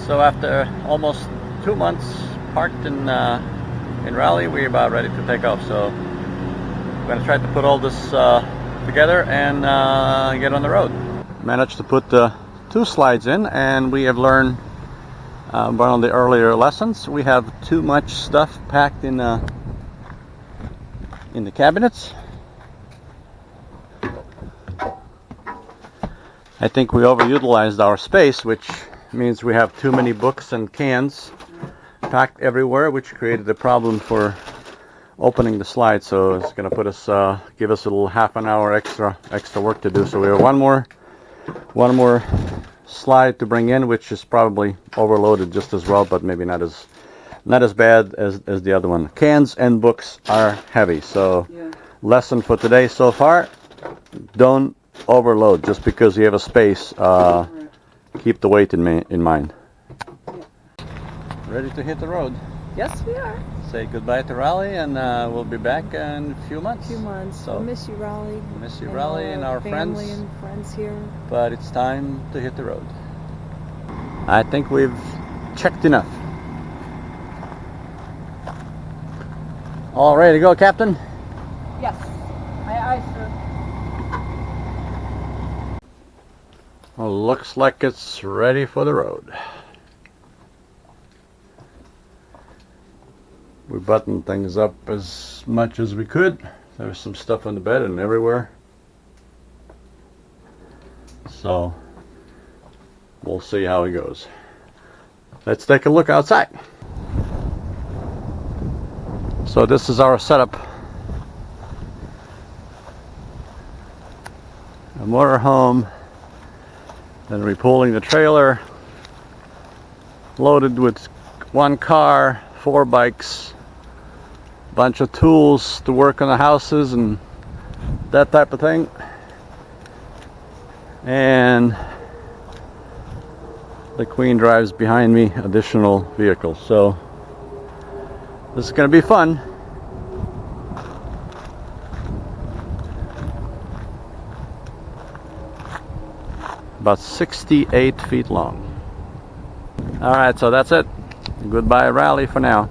So after almost 2 months parked in Raleigh, we're about ready to take off. So we're gonna try to put all this together and get on the road. Managed to put the 2 slides in, and we have learned one of the earlier lessons. We have too much stuff packed in the cabinets. I think we overutilized our space, which means we have too many books and cans packed everywhere, which created a problem for opening the slide. So it's going to put us, give us a little half an hour extra work to do. So we have one more slide to bring in, which is probably overloaded just as well, but maybe not as bad as the other one. Cans and books are heavy. So lesson for today so far: don't overload just because you have a space. Keep the weight in mind. Ready to hit the road. Yes, we are. Say goodbye to Raleigh, and we'll be back in a few months. So we'll miss you, Raleigh. Miss you, Raleigh, and our friends. Family and friends here. But it's time to hit the road. I think we've checked enough. All ready to go, Captain? Yes. Aye, aye, sir. Well, looks like it's ready for the road. We buttoned things up as much as we could. There was some stuff on the bed and everywhere. So we'll see how it goes. Let's take a look outside. So this is our setup. A motorhome, then repulling the trailer, loaded with 1 car, 4 bikes, bunch of tools to work on the houses and that type of thing. And the Queen drives behind me, additional vehicles. So this is going to be fun. About 68 feet long. Alright, so that's it. Goodbye Raleigh for now.